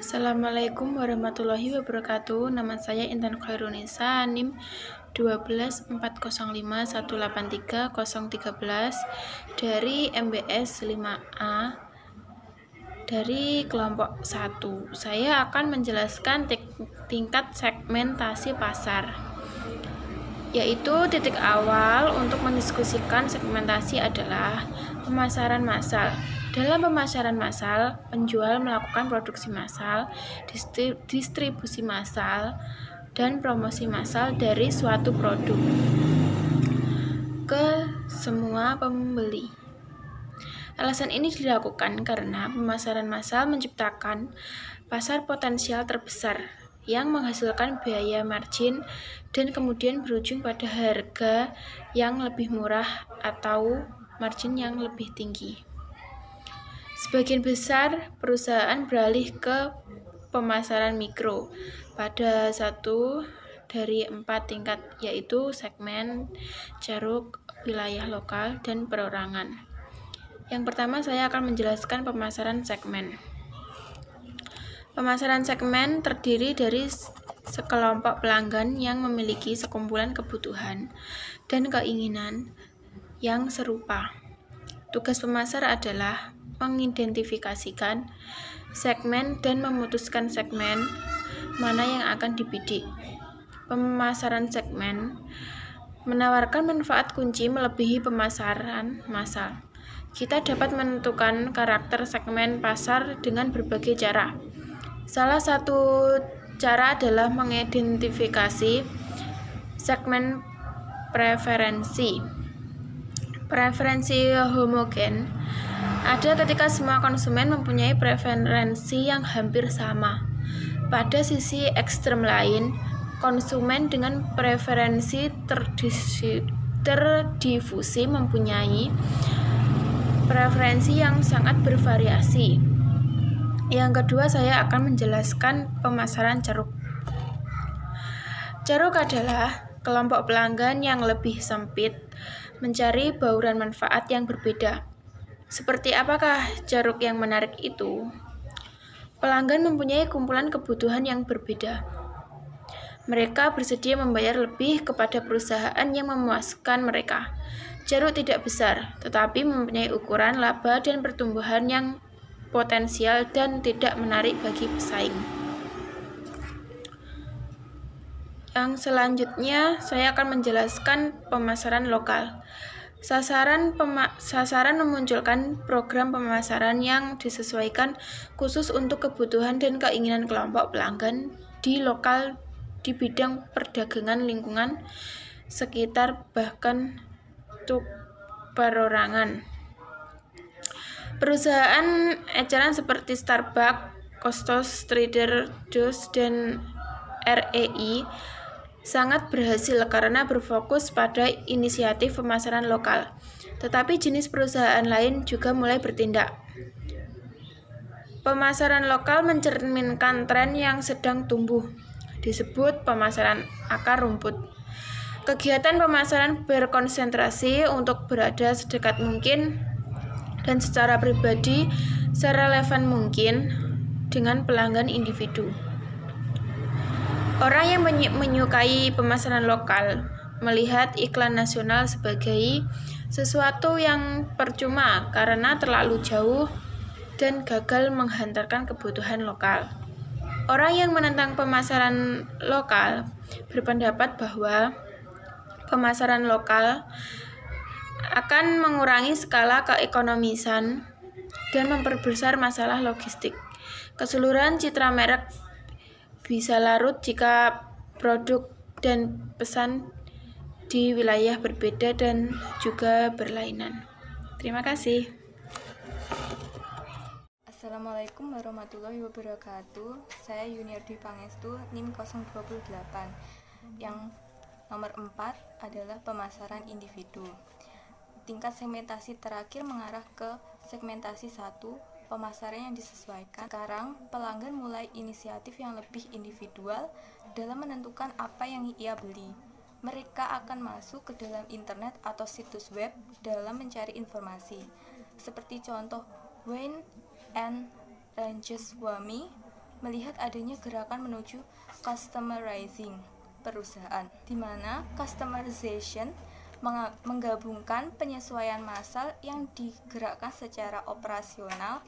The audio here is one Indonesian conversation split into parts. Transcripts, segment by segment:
Assalamualaikum warahmatullahi wabarakatuh. Nama saya Intan Khairunisa, NIM 12405183013 dari MBS 5A dari kelompok 1. Saya akan menjelaskan tingkat segmentasi pasar, yaitu titik awal untuk mendiskusikan segmentasi adalah pemasaran massal. Dalam pemasaran massal, penjual melakukan produksi massal, distribusi massal, dan promosi massal dari suatu produk ke semua pembeli. Alasan ini dilakukan karena pemasaran massal menciptakan pasar potensial terbesar yang menghasilkan biaya margin dan kemudian berujung pada harga yang lebih murah atau margin yang lebih tinggi. Sebagian besar perusahaan beralih ke pemasaran mikro pada 1 dari 4 tingkat, yaitu segmen, jaruk, wilayah lokal, dan perorangan. Yang pertama, saya akan menjelaskan pemasaran segmen. Pemasaran segmen terdiri dari sekelompok pelanggan yang memiliki sekumpulan kebutuhan dan keinginan yang serupa. Tugas pemasar adalah mengidentifikasikan segmen dan memutuskan segmen mana yang akan dibidik. Pemasaran segmen menawarkan manfaat kunci melebihi pemasaran massal. Kita dapat menentukan karakter segmen pasar dengan berbagai cara. Salah satu cara adalah mengidentifikasi segmen preferensi. Preferensi homogen ada ketika semua konsumen mempunyai preferensi yang hampir sama. Pada sisi ekstrem lain, konsumen dengan preferensi terdifusi mempunyai preferensi yang sangat bervariasi. Yang kedua, saya akan menjelaskan pemasaran ceruk. Ceruk adalah kelompok pelanggan yang lebih sempit, mencari bauran manfaat yang berbeda. Seperti apakah ceruk yang menarik itu? Pelanggan mempunyai kumpulan kebutuhan yang berbeda. Mereka bersedia membayar lebih kepada perusahaan yang memuaskan mereka. Ceruk tidak besar, tetapi mempunyai ukuran laba dan pertumbuhan yang potensial dan tidak menarik bagi pesaing. Yang selanjutnya, saya akan menjelaskan pemasaran lokal. Sasaran memunculkan program pemasaran yang disesuaikan khusus untuk kebutuhan dan keinginan kelompok pelanggan di lokal di bidang perdagangan lingkungan sekitar bahkan perorangan. Perusahaan eceran seperti Starbucks, Costos, Trader Joe's, dan REI sangat berhasil karena berfokus pada inisiatif pemasaran lokal. Tetapi jenis perusahaan lain juga mulai bertindak. Pemasaran lokal mencerminkan tren yang sedang tumbuh, disebut pemasaran akar rumput. Kegiatan pemasaran berkonsentrasi untuk berada sedekat mungkin dan secara pribadi serelevan mungkin dengan pelanggan individu. Orang yang menyukai pemasaran lokal melihat iklan nasional sebagai sesuatu yang percuma karena terlalu jauh dan gagal menghantarkan kebutuhan lokal. Orang yang menentang pemasaran lokal berpendapat bahwa pemasaran lokal akan mengurangi skala keekonomisan dan memperbesar masalah logistik. Keseluruhan citra merek bisa larut jika produk dan pesan di wilayah berbeda dan juga berlainan. Terima kasih. Assalamualaikum warahmatullahi wabarakatuh. Saya Yuniar Dwi Pangestu, NIM 028. Yang nomor 4 adalah pemasaran individu. Tingkat segmentasi terakhir mengarah ke segmentasi 1, pemasaran yang disesuaikan. Sekarang, pelanggan mulai inisiatif yang lebih individual dalam menentukan apa yang ia beli. Mereka akan masuk ke dalam internet atau situs web dalam mencari informasi. Seperti contoh Wine and Ranges Wami, melihat adanya gerakan menuju customerizing perusahaan, di mana customerization menggabungkan penyesuaian massal yang digerakkan secara operasional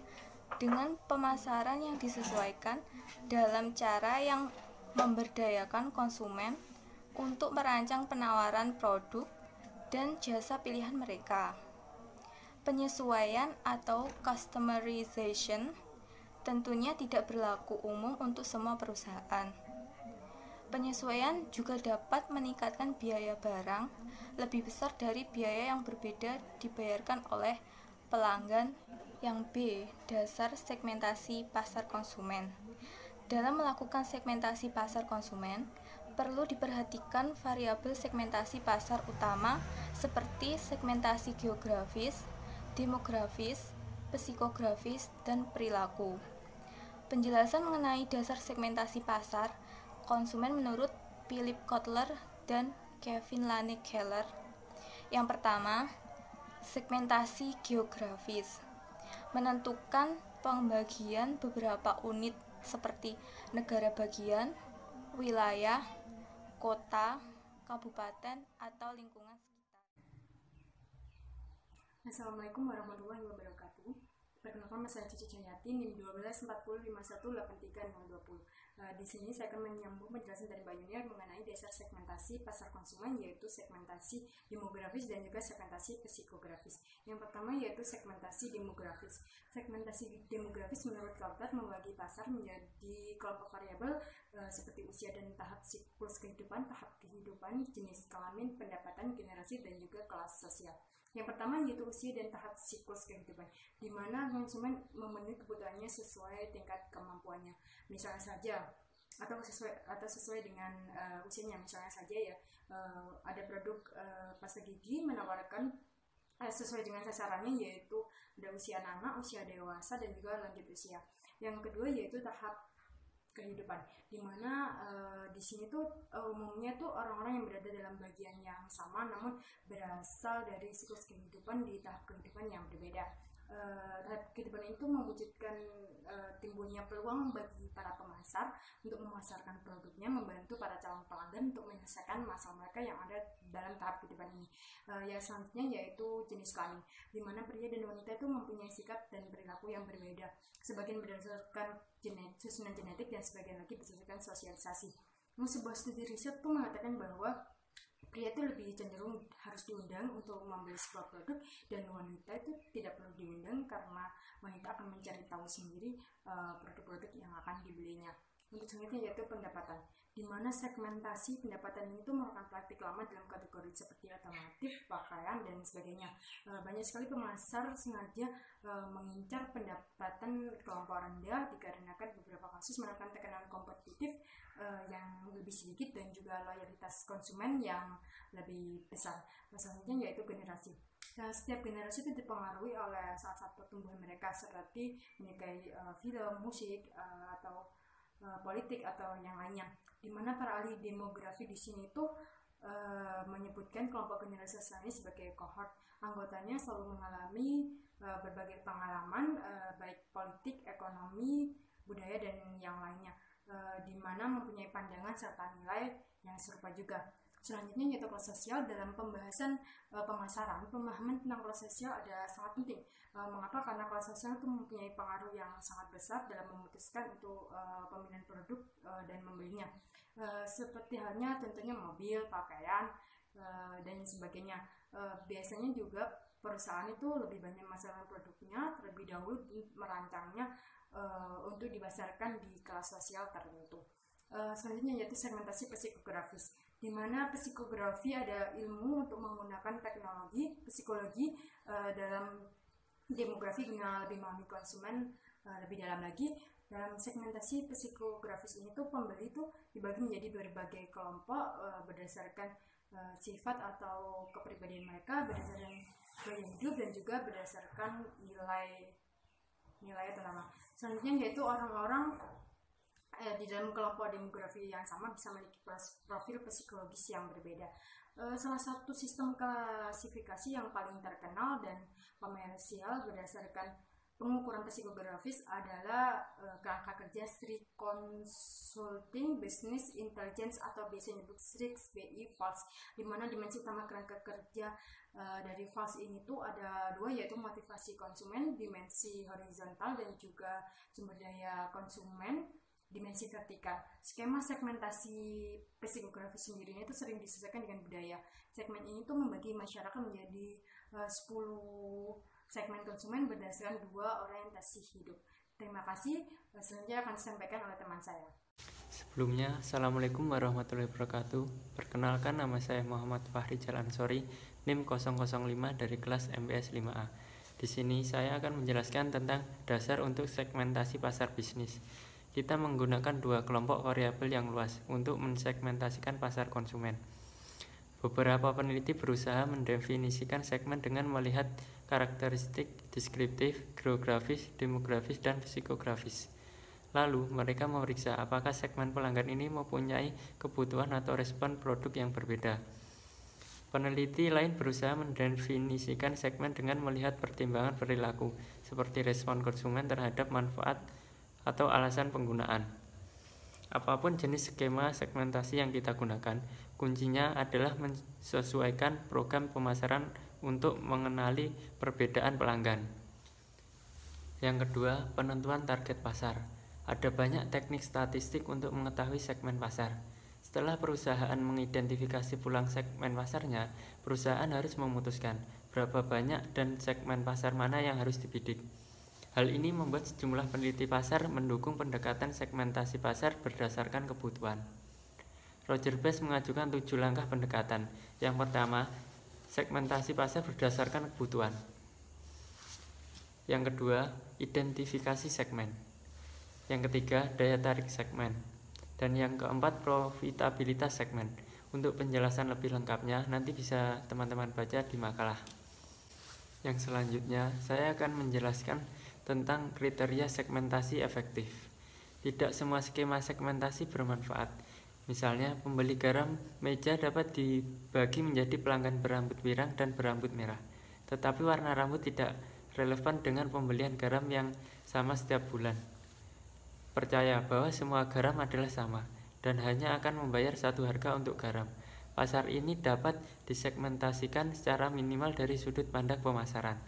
dengan pemasaran yang disesuaikan dalam cara yang memberdayakan konsumen untuk merancang penawaran produk dan jasa pilihan mereka. Penyesuaian atau customerization tentunya tidak berlaku umum untuk semua perusahaan. Penyesuaian juga dapat meningkatkan biaya barang lebih besar dari biaya yang berbeda dibayarkan oleh pelanggan. Yang B, dasar segmentasi pasar konsumen. Dalam melakukan segmentasi pasar konsumen, perlu diperhatikan variabel segmentasi pasar utama seperti segmentasi geografis, demografis, psikografis, dan perilaku. Penjelasan mengenai dasar segmentasi pasar konsumen menurut Philip Kotler dan Kevin Lane Keller. Yang pertama, segmentasi geografis menentukan pembagian beberapa unit seperti negara bagian, wilayah, kota, kabupaten, atau lingkungan sekitar. Assalamualaikum warahmatullahi wabarakatuh. Perkenalkan, saya Cici Cayati, NIM 124051830020. Di sini saya akan menyambung penjelasan dari Mbak Yuniar mengenai dasar segmentasi pasar konsumen, yaitu segmentasi demografis dan juga segmentasi psikografis. Yang pertama yaitu segmentasi demografis. Segmentasi demografis menurut Kotler membagi pasar menjadi kelompok variabel seperti usia dan tahap siklus kehidupan, jenis kelamin, pendapatan, generasi, dan juga kelas sosial. Yang pertama yaitu usia dan tahap siklus kehidupan, di mana konsumen memenuhi kebutuhannya sesuai tingkat kemampuannya. Misalnya saja, atau sesuai dengan usianya. Misalnya saja ya, ada produk pasta gigi menawarkan sesuai dengan sasarannya, yaitu ada usia anak, usia dewasa, dan juga lanjut usia. Yang kedua yaitu tahap kehidupan, dimana di sini tuh umumnya tuh orang-orang yang berada dalam bagian yang sama namun berasal dari siklus kehidupan di tahap kehidupan yang berbeda. Tahap kehidupan itu mewujudkan timbulnya peluang bagi para pemasar untuk memasarkan produknya, membantu para calon pelanggan untuk menyelesaikan masalah mereka yang ada dalam tahap kehidupan ini. Yang selanjutnya yaitu jenis kelamin, di mana pria dan wanita itu mempunyai sikap dan perilaku yang berbeda, sebagian berdasarkan susunan genetik dan sebagian lagi berdasarkan sosialisasi. Sebuah studi riset tuh mengatakan bahwa pria itu lebih cenderung harus diundang untuk membeli sebuah produk, dan wanita itu tidak perlu diundang karena wanita akan mencari tahu sendiri produk-produk yang akan dibelinya. Untuk selanjutnya yaitu pendapatan, di mana segmentasi pendapatan itu merupakan praktik lama dalam kategori seperti otomotif, pakaian, dan sebagainya. Banyak sekali pemasar sengaja mengincar pendapatan kelompok rendah dikarenakan beberapa kasus menekan tekanan kompetitif yang lebih sedikit dan juga loyalitas konsumen yang lebih besar. Selanjutnya yaitu generasi. Setiap generasi itu dipengaruhi oleh saat-saat pertumbuhan mereka, seperti menyukai film, musik, atau politik atau yang lainnya. Di mana para ahli demografi di sini itu menyebutkan kelompok generasi sosial ini sebagai cohort. Anggotanya selalu mengalami berbagai pengalaman baik politik, ekonomi, budaya, dan yang lainnya, di mana mempunyai pandangan serta nilai yang serupa juga. Selanjutnya yaitu kelas sosial. Dalam pembahasan pemasaran, pemahaman tentang kelas sosial ada sangat penting. Mengapa? Karena kelas sosial itu mempunyai pengaruh yang sangat besar dalam memutuskan untuk pemilihan produk dan membelinya. Seperti halnya tentunya mobil, pakaian, dan sebagainya. Biasanya juga perusahaan itu lebih banyak memasarkan produknya terlebih dahulu merancangnya untuk dipasarkan di kelas sosial tertentu. Selanjutnya yaitu segmentasi psikografis, di mana psikografi ada ilmu untuk menggunakan teknologi psikologi dalam demografi guna lebih memahami konsumen lebih dalam lagi. Dalam segmentasi psikografis ini tuh pembeli tuh dibagi menjadi berbagai kelompok berdasarkan sifat atau kepribadian mereka, berdasarkan gaya hidup, dan juga berdasarkan nilai utama. Selanjutnya yaitu orang-orang di dalam kelompok demografi yang sama bisa memiliki profil psikologis yang berbeda. Salah satu sistem klasifikasi yang paling terkenal dan komersial berdasarkan pengukuran psikografis adalah kerangka kerja Sri Consulting Business Intelligence atau biasanya disebut SRIX BI FALS, di mana dimensi utama kerangka kerja dari FALS ini tuh ada dua, yaitu motivasi konsumen dimensi horizontal dan juga sumber daya konsumen dimensi vertikal. Skema segmentasi psikografi sendiri itu sering disesuaikan dengan budaya. Segmen ini tuh membagi masyarakat menjadi 10 segmen konsumen berdasarkan 2 orientasi hidup. Terima kasih. Selanjutnya akan disampaikan oleh teman saya. Sebelumnya, Assalamualaikum warahmatullahi wabarakatuh. Perkenalkan, nama saya Muhammad Fahri Jalansori, NIM 005 dari kelas MPS 5A. Di sini saya akan menjelaskan tentang dasar untuk segmentasi pasar bisnis. Kita menggunakan 2 kelompok variabel yang luas untuk mensegmentasikan pasar konsumen. Beberapa peneliti berusaha mendefinisikan segmen dengan melihat karakteristik deskriptif, geografis, demografis, dan psikografis. Lalu, mereka memeriksa apakah segmen pelanggan ini mempunyai kebutuhan atau respon produk yang berbeda. Peneliti lain berusaha mendefinisikan segmen dengan melihat pertimbangan perilaku, seperti respon konsumen terhadap manfaat atau alasan penggunaan. Apapun jenis skema segmentasi yang kita gunakan, kuncinya adalah menyesuaikan program pemasaran untuk mengenali perbedaan pelanggan. Yang kedua, penentuan target pasar. Ada banyak teknik statistik untuk mengetahui segmen pasar. Setelah perusahaan mengidentifikasi pulang segmen pasarnya, perusahaan harus memutuskan berapa banyak dan segmen pasar mana yang harus dibidik. Hal ini membuat sejumlah peneliti pasar mendukung pendekatan segmentasi pasar berdasarkan kebutuhan. Roger Best mengajukan 7 langkah pendekatan. Yang pertama, segmentasi pasar berdasarkan kebutuhan. Yang kedua, identifikasi segmen. Yang ketiga, daya tarik segmen. Dan yang keempat, profitabilitas segmen. Untuk penjelasan lebih lengkapnya, nanti bisa teman-teman baca di makalah. Yang selanjutnya, saya akan menjelaskan tentang kriteria segmentasi efektif. Tidak semua skema segmentasi bermanfaat. Misalnya, pembeli garam meja dapat dibagi menjadi pelanggan berambut pirang dan berambut merah. Tetapi warna rambut tidak relevan dengan pembelian garam yang sama setiap bulan. Percaya bahwa semua garam adalah sama dan hanya akan membayar satu harga untuk garam. Pasar ini dapat disegmentasikan secara minimal dari sudut pandang pemasaran.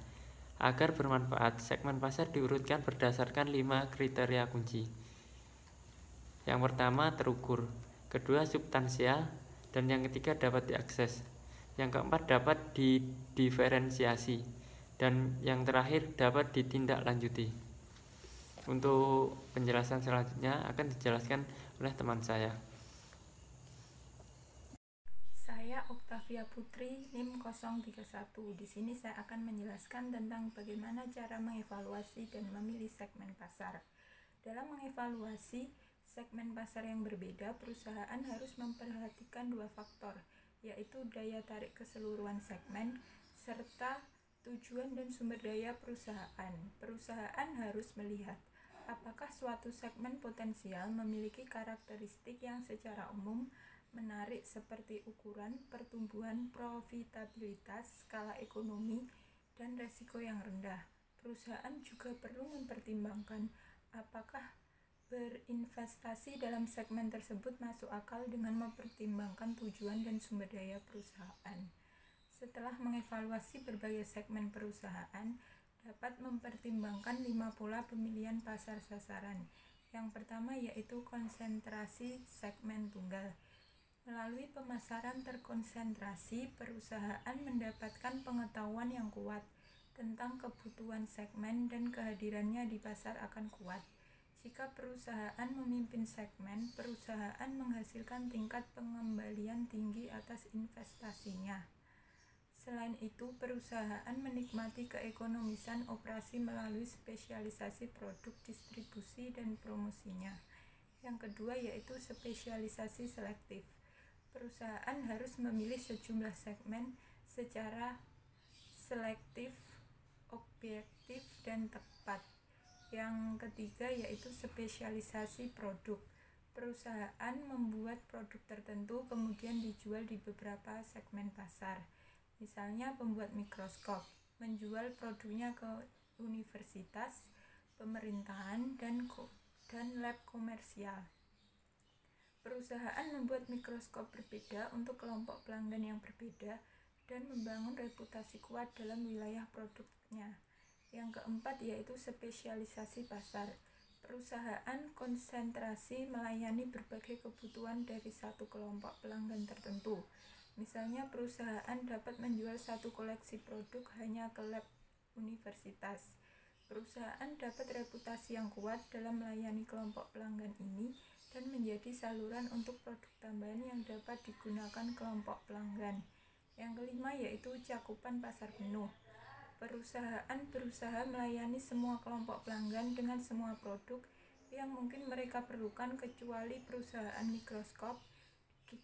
Agar bermanfaat, segmen pasar diurutkan berdasarkan 5 kriteria kunci. Yang pertama, terukur. Kedua, substansial. Dan yang ketiga, dapat diakses. Yang keempat, dapat didiferensiasi. Dan yang terakhir, dapat ditindaklanjuti. Untuk penjelasan selanjutnya akan dijelaskan oleh teman saya. Saya Oktavia Putri, NIM 031. Di sini saya akan menjelaskan tentang bagaimana cara mengevaluasi dan memilih segmen pasar. Dalam mengevaluasi segmen pasar yang berbeda, perusahaan harus memperhatikan 2 faktor, yaitu daya tarik keseluruhan segmen serta tujuan dan sumber daya perusahaan. Perusahaan harus melihat apakah suatu segmen potensial memiliki karakteristik yang secara umum menarik seperti ukuran, pertumbuhan, profitabilitas, skala ekonomi, dan resiko yang rendah. Perusahaan juga perlu mempertimbangkan apakah berinvestasi dalam segmen tersebut masuk akal dengan mempertimbangkan tujuan dan sumber daya perusahaan. Setelah mengevaluasi berbagai segmen perusahaan, dapat mempertimbangkan 5 pola pemilihan pasar sasaran. Yang pertama yaitu konsentrasi segmen tunggal. Melalui pemasaran terkonsentrasi, perusahaan mendapatkan pengetahuan yang kuat tentang kebutuhan segmen dan kehadirannya di pasar akan kuat. Jika perusahaan memimpin segmen, perusahaan menghasilkan tingkat pengembalian tinggi atas investasinya. Selain itu, perusahaan menikmati keekonomisan operasi melalui spesialisasi produk, distribusi, dan promosinya. Yang kedua yaitu spesialisasi selektif. Perusahaan harus memilih sejumlah segmen secara selektif, objektif, dan tepat. Yang ketiga yaitu spesialisasi produk. Perusahaan membuat produk tertentu kemudian dijual di beberapa segmen pasar. Misalnya pembuat mikroskop menjual produknya ke universitas, pemerintahan, dan lab komersial. Perusahaan membuat mikroskop berbeda untuk kelompok pelanggan yang berbeda dan membangun reputasi kuat dalam wilayah produknya. Yang keempat yaitu spesialisasi pasar. Perusahaan konsentrasi melayani berbagai kebutuhan dari satu kelompok pelanggan tertentu. Misalnya, perusahaan dapat menjual satu koleksi produk hanya ke lab universitas. Perusahaan dapat reputasi yang kuat dalam melayani kelompok pelanggan ini dan menjadi saluran untuk produk tambahan yang dapat digunakan kelompok pelanggan. Yang kelima yaitu cakupan pasar penuh. Perusahaan berusaha melayani semua kelompok pelanggan dengan semua produk yang mungkin mereka perlukan kecuali perusahaan mikroskop,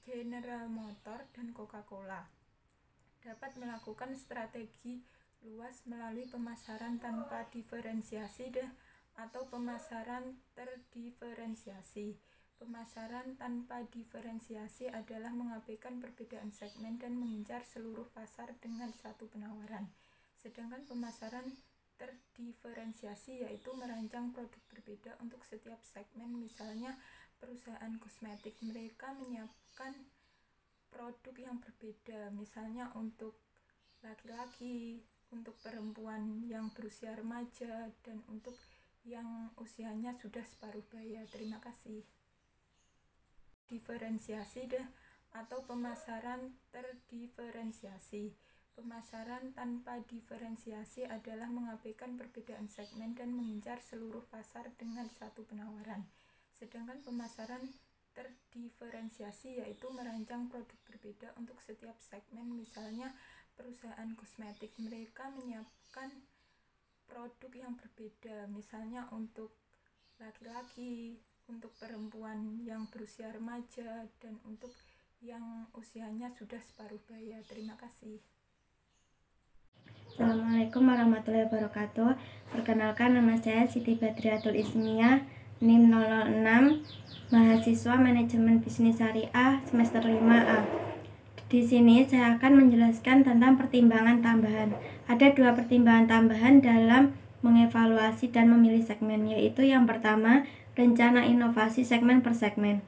General Motors, dan Coca-Cola. Dapat melakukan strategi luas melalui pemasaran tanpa diferensiasi atau pemasaran terdiferensiasi. Pemasaran tanpa diferensiasi adalah mengabaikan perbedaan segmen dan mengincar seluruh pasar dengan satu penawaran. Sedangkan pemasaran terdiferensiasi yaitu merancang produk berbeda untuk setiap segmen. Misalnya perusahaan kosmetik, mereka menyiapkan produk yang berbeda, misalnya untuk laki-laki, untuk perempuan yang berusia remaja, dan untuk yang usianya sudah separuh baya. Terima kasih. Diferensiasi atau pemasaran terdiferensiasi. Pemasaran tanpa diferensiasi adalah mengabaikan perbedaan segmen dan mengincar seluruh pasar dengan satu penawaran. Sedangkan pemasaran terdiferensiasi yaitu merancang produk berbeda untuk setiap segmen. Misalnya perusahaan kosmetik, mereka menyiapkan produk yang berbeda, misalnya untuk laki-laki, untuk perempuan yang berusia remaja, dan untuk yang usianya sudah separuh baya. Terima kasih. Assalamualaikum warahmatullahi wabarakatuh. Perkenalkan, nama saya Siti Badriatul Ismiyah, NIM 006, mahasiswa Manajemen Bisnis Syariah semester 5A. Di sini saya akan menjelaskan tentang pertimbangan tambahan. Ada 2 pertimbangan tambahan dalam mengevaluasi dan memilih segmen, yaitu yang pertama, rencana inovasi segmen per segmen.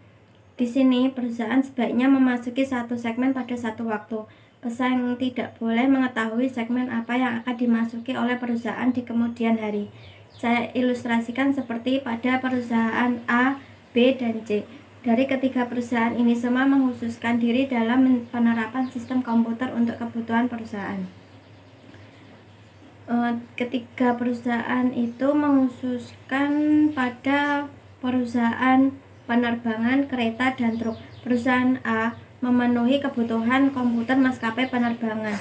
Di sini, perusahaan sebaiknya memasuki satu segmen pada satu waktu. Pesaing tidak boleh mengetahui segmen apa yang akan dimasuki oleh perusahaan di kemudian hari. Saya ilustrasikan seperti pada perusahaan A, B, dan C. Dari ketiga perusahaan ini semua mengkhususkan diri dalam penerapan sistem komputer untuk kebutuhan perusahaan. Ketiga perusahaan itu mengkhususkan pada perusahaan penerbangan, kereta, dan truk. Perusahaan A memenuhi kebutuhan komputer maskapai penerbangan.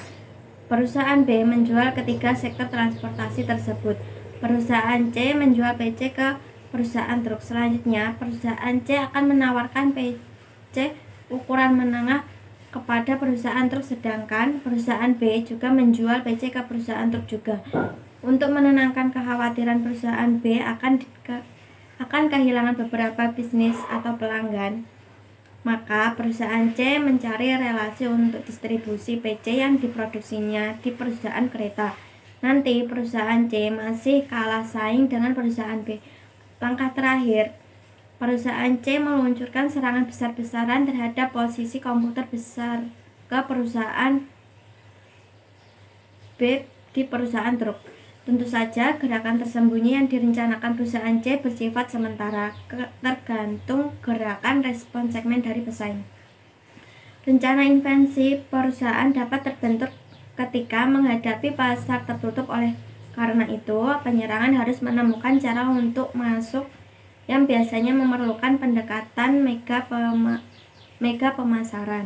Perusahaan B menjual ketiga sektor transportasi tersebut. Perusahaan C menjual PC ke perusahaan truk. Selanjutnya, perusahaan C akan menawarkan PC ukuran menengah kepada perusahaan truk, sedangkan perusahaan B juga menjual PC ke perusahaan truk juga. Untuk menenangkan kekhawatiran perusahaan B akan kehilangan beberapa bisnis atau pelanggan, maka perusahaan C mencari relasi untuk distribusi PC yang diproduksinya di perusahaan kereta. Nanti perusahaan C masih kalah saing dengan perusahaan B. Langkah terakhir, perusahaan C meluncurkan serangan besar-besaran terhadap posisi komputer besar ke perusahaan B di perusahaan truk. Tentu saja gerakan tersembunyi yang direncanakan perusahaan C bersifat sementara, tergantung gerakan respon segmen dari pesaing. Rencana invensi perusahaan dapat terbentuk ketika menghadapi pasar tertutup. Oleh karena itu, penyerangan harus menemukan cara untuk masuk yang biasanya memerlukan pendekatan mega pemasaran.